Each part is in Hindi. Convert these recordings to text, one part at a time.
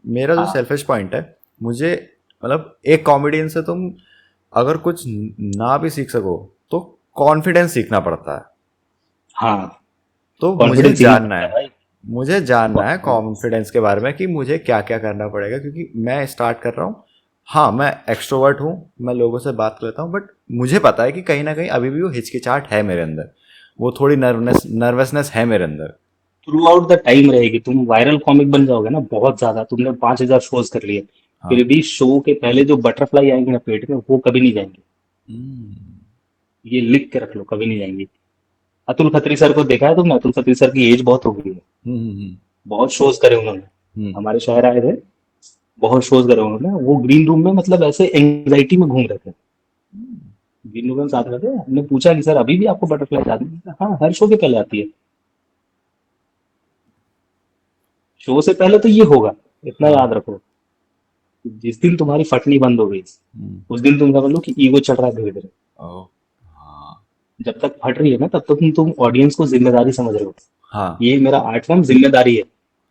मेरा जो हाँ सेल्फिश पॉइंट है, मुझे मतलब एक कॉमेडियन से तुम अगर कुछ ना भी सीख सको तो कॉन्फिडेंस सीखना पड़ता है। हाँ, तो मुझे कॉन्फिडेंस सीखना जानना पड़ता है है, भाई। मुझे जानना है बहुत। कॉन्फिडेंस के बारे में कि मुझे क्या क्या करना पड़ेगा, क्योंकि मैं स्टार्ट कर रहा हूँ। हाँ, मैं एक्सट्रोवर्ट हूँ, मैं लोगों से बात कर लेता हूँ, बट मुझे पता है कि कहीं ना कहीं अभी भी वो हिचकिचाहट है मेरे अंदर, वो थोड़ी नर्वसनेस है मेरे अंदर। थ्रू आउट द टाइम रहेगी। तुम वायरल कॉमिक बन जाओगे ना बहुत ज्यादा, तुमने 5,000 शोज कर लिए, हाँ। फिर भी शो के पहले जो बटरफ्लाई आएंगे ना पेट में, वो कभी नहीं जाएंगे। हम्म। ये लिख के रख लो, कभी नहीं जाएंगी। अतुल खत्री सर को देखा है तुमने? अतुल खत्री सर की एज बहुत हो गई है, हम्म। बहुत शोज करे उन्होंने, हम्म। हमारे शहर आए थे, बहुत शोज करे उन्होंने। वो ग्रीन रूम में मतलब ऐसे एंग्जाइटी में घूम रहे थे। ग्रीन रूम में साथ में थे, हमने पूछा कि सर अभी भी आपको बटरफ्लाई आती है? हाँ, हर शो के पहले आती है। शो से पहले तो ये होगा, इतना हाँ। याद रखो। जिस दिन तुम्हारी फटनी बंद हो गई, हम्म। उस दिन तुम समझ लो कि ईगो चढ़ रहा है धीरे धीरे। ओ। हाँ। जब तक फट रही है ना, तब तक तुम ऑडियंस को जिम्मेदारी समझ रहे हो। हाँ। ये मेरा आर्ट फॉर्म जिम्मेदारी है,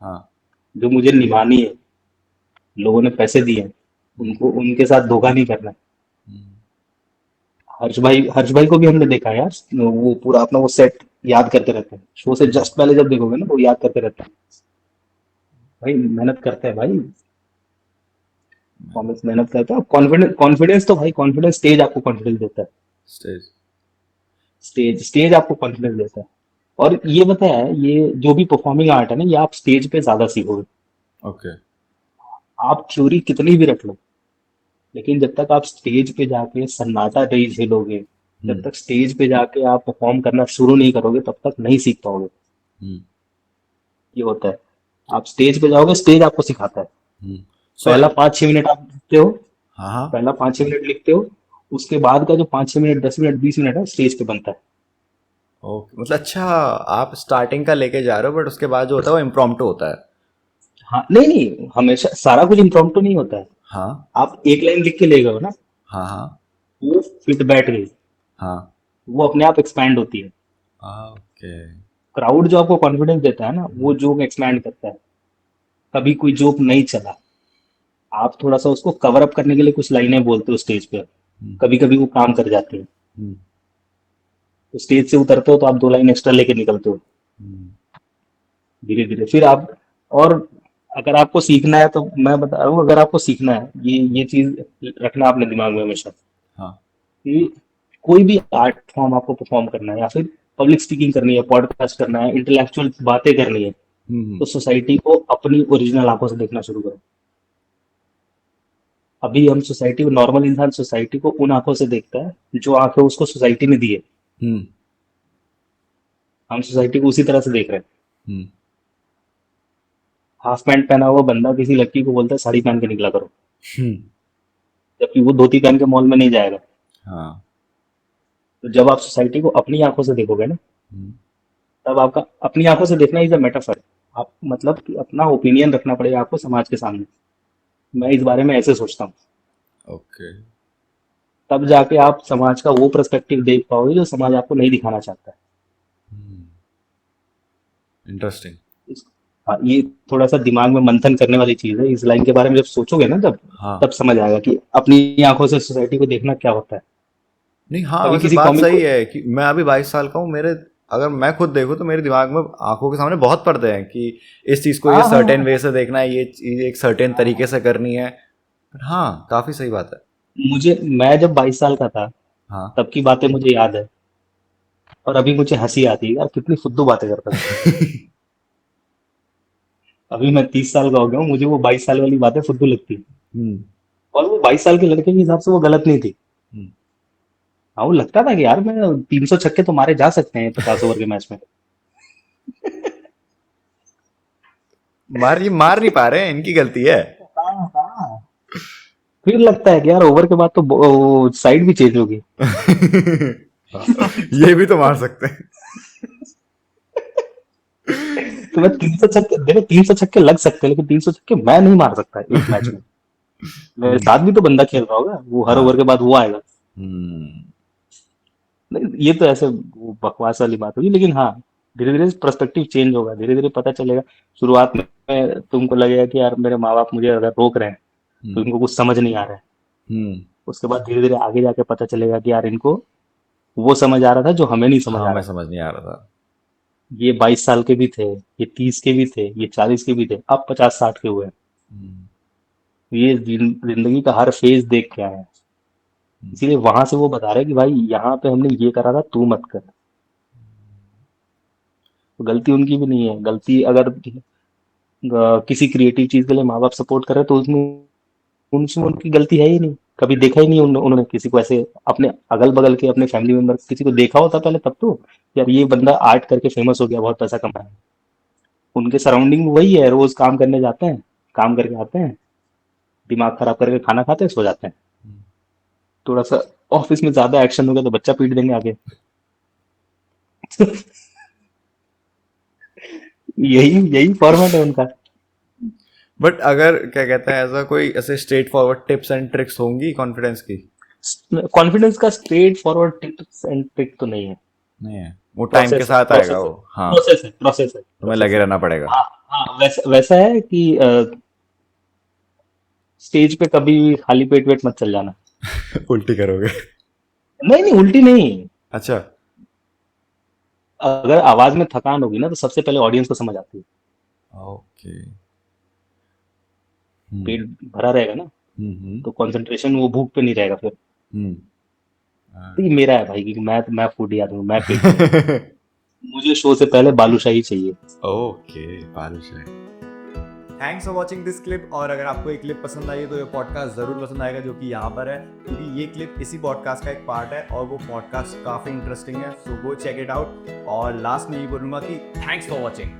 हाँ। जो मुझे निभानी है। लोगों ने पैसे दिए हैं, हम्म। उनको उनके साथ धोखा नहीं करना है। हम्म। हर्ष भाई को भी हमने देखा है यार, वो पूरा अपना वो सेट याद करते रहते हैं। शो से हम्म। जस्ट पहले जब देखोगे ना, वो याद करते रहते हैं। भाई मेहनत करते हैं भाई, कॉमिक्स मेहनत करते हैं। कॉन्फिडेंस कॉन्फिडेंस तो भाई, कॉन्फिडेंस स्टेज आपको कॉन्फिडेंस देता है। स्टेज। स्टेज स्टेज आपको कॉन्फिडेंस देता है। और ये बताया है, ये जो भी परफॉर्मिंग आर्ट है ना, ये आप स्टेज पे ज्यादा सीखोगे। ओके। आप थ्योरी कितनी भी रख लो, लेकिन जब तक आप स्टेज पे जाके सन्नाटा नहीं झेलोगे, जब हम्म। तक स्टेज पे जाके आप परफॉर्म करना शुरू नहीं करोगे, तब तक नहीं सीख पाओगे। हम्म। ये होता है। आप स्टेज पे जाओगे, स्टेज आपको सिखाता है। हम्म। सो। पहला 5-6 मिनट आप लिखते हो, हाँ हाँ। पहला 5-6 मिनट लिखते हो, उसके बाद का जो 5-6 मिनट, 10 मिनट, 20 मिनट है, स्टेज पे बनता है। ओके, मतलब अच्छा, आप स्टार्टिंग का लेके जा रहे हो, बट उसके बाद जो होता है वो इम्प्रॉम्प्टू होता है। हाँ, नहीं नहीं, हमेशा सारा कुछ इम्प्रॉम्प्टू नहीं होता है। हाँ। आप एक लाइन लिख के ले गए हो ना, हाँ। हाँ। वो फिट बैठ गई, हाँ। वो अपने आप एक्सपैंड होती है। ओके। क्राउड जो आपको कॉन्फिडेंस देता है ना, वो जोक एक्सपैंड करता है। कभी कोई जोक नहीं चला, आप थोड़ा सा उसको कवर अप करने के लिए कुछ लाइनें बोलते हो स्टेज पे, हम्म। कभी कभी वो काम कर जाती है। हम्म। तो स्टेज से उतरते हो तो आप 2 लाइन एक्स्ट्रा लेके निकलते हो हम्म। धीरे धीरे। फिर आप, और अगर आपको सीखना है, तो मैं बता रहा हूँ, अगर आपको सीखना है, ये चीज रखना अपने दिमाग में हमेशा, हाँ। कि कोई भी आर्ट फॉर्म आपको परफॉर्म करना है, या फिर पब्लिक स्पीकिंग करनी है, पॉडकास्ट करना है, इंटेलेक्चुअल बातें करनी है, हम्म। तो सोसाइटी को अपनी ओरिजिनल आंखों से देखना शुरू करो। अभी हम सोसाइटी को, नॉर्मल इंसान सोसाइटी को उन आंखों से देखता है जो आंखें उसको सोसाइटी ने दी है। हम्म। हम सोसाइटी को उसी तरह से देख रहे हैं। हम्म। हाफ पैंट पहना हुआ बंदा किसी लड़की को बोलता है साड़ी पहन के निकला करो, हम्म। जबकि वो धोती पहन के मॉल में नहीं जाएगा। हाँ। तो जब आप सोसाइटी को अपनी आंखों से देखोगे ना, हम्म। तब आपका अपनी आंखों से देखना इज अ मेटाफर। आप मतलब कि अपना ओपिनियन रखना पड़ेगा आपको समाज के सामने। मैं इस बारे में ऐसे सोचता हूँ। ओके। तब जाके आप समाज का वो पर्सपेक्टिव देख पाओगे जो समाज आपको नहीं दिखाना चाहता है। इंटरेस्टिंग। हाँ, ये थोड़ा सा दिमाग में मंथन करने वाली चीज है। इस लाइन के बारे में जब सोचोगे ना, जब हाँ। तब समझ आएगा कि अपनी आंखों से सोसाइटी को देखना क्या होता है। नहीं, हाँ, कभी वैसे किसी बात कॉमिक सही को, है कि मैं अभी 22 साल का हूँ। मेरे अगर मैं खुद देखूँ तो मेरे दिमाग में आंखों के सामने बहुत पर्दे हैं कि इस चीज़ को ये हाँ हाँ सर्टेन वे हाँ से देखना है, ये चीज़ एक सर्टेन तरीके हाँ। से करनी है। हाँ, काफ़ी सही बात है। मैं जब 22 साल का था, हाँ। तब की बातें मुझे याद है। और अभी मुझे हंसी आती है यार, कितनी फुद्दू बातें करता था। अभी मैं 30 साल का हो गया हूँ, मुझे वो 22 साल वाली बातें फुद्दू लगती है। हम्म। और वो 22 साल के लड़के के हिसाब से वो गलत नहीं थी। हम्म। हाँ, वो लगता था कि यार मैं 300 छक्के तो मारे जा सकते हैं 50 ओवर के मैच में। मार नहीं पा रहे हैं, इनकी गलती है। हाँ हाँ। फिर लगता है कि यार ओवर के बाद तो साइड भी चेंज होगी। हाँ, ये भी तो मार सकते हैं। तो मैं 300 छक्के, देखो 300 छक्के लग सकते हैं, लेकिन 300 छक्के मैं नहीं मार सकता एक मैच में। मेरे हम्म। साथ भी तो बंदा खेल रहा होगा, वो हर ओवर हाँ। के बाद वो आएगा। हम्म। नहीं, ये तो ऐसे वो बकवास वाली बात होगी, लेकिन हाँ, धीरे धीरे पर्सपेक्टिव चेंज होगा, धीरे धीरे पता चलेगा। शुरुआत में तुमको लगेगा कि यार मेरे माँ बाप मुझे अगर रोक रहे हैं तो इनको कुछ समझ नहीं आ रहा है। हम्म उसके बाद धीरे धीरे आगे जाके पता चलेगा कि यार इनको वो समझ आ रहा था जो हमें नहीं समझ हाँ, आ मैं रहा था। समझ नहीं आ रहा था। ये 22 साल के भी थे, ये 30 के भी थे, ये 40 के भी थे, अब 50-60 के हुए हैं। हम्म, ये जिंदगी का हर फेज देख के आए हैं। इसीलिए वहां से वो बता रहे हैं कि भाई यहाँ पे हमने ये करा था, तू मत कर। तो गलती उनकी भी नहीं है। गलती अगर किसी क्रिएटिव चीज के लिए माँ बाप सपोर्ट कर रहे हैं तो उसमें उनसे उनकी गलती है ही नहीं। कभी देखा ही नहीं उन्होंने किसी को ऐसे, अपने अगल बगल के अपने फैमिली मेंबर किसी को देखा होता पहले तब तो, यार ये बंदा आर्ट करके फेमस हो गया, बहुत पैसा कमाया। उनके सराउंडिंग में वही है, रोज काम करने जाते हैं, काम करके आते हैं, दिमाग खराब करके खाना खाते हैं, सो जाते हैं। थोड़ा सा ऑफिस में ज्यादा एक्शन हो गया तो बच्चा पीट देंगे आगे। यही यही फॉर्मेट है उनका। बट अगर क्या कहते हैं, ऐसा कोई ऐसे straight forward tips and tricks होंगी कॉन्फिडेंस की? कॉन्फिडेंस का straight forward tips and trick तो नहीं है। नहीं है, वो टाइम के प्रोसेस है, साथ आएगा प्रोसेस है, वो। हाँ, प्रोसेस है, प्रोसेस है, तुम्हें प्रोसेस लगे है। रहना पड़ेगा। हाँ हाँ, वैसा वैसा है कि स्टेज पे कभी खाली पेट वेट मत चल जाना। उल्टी करोगे? नहीं नहीं, उल्टी नहीं। अच्छा। अगर आवाज में थकान होगी ना तो सबसे पहले ऑडियंस को समझ आती है। ओके। पेट भरा रहेगा ना हम्म तो कंसंट्रेशन वो भूख पे नहीं रहेगा फिर। हम्म तो ये मेरा है भाई, क्योंकि मैं फूडी आदमी हूँ, मैं पेट नहीं। मुझे शो से पहले बालूशाही चाहिए। Okay, balushahi. Thanks for watching this clip. और अगर आपको ये क्लिप पसंद आई है तो ये पॉडकास्ट ज़रूर पसंद आएगा, जो कि यहाँ पर है, क्योंकि ये क्लिप इसी पॉडकास्ट का एक पार्ट है और वो पॉडकास्ट काफ़ी इंटरेस्टिंग है। सो गो चेक इट आउट। और लास्ट में ये बोलूँगा कि थैंक्स फॉर वॉचिंग।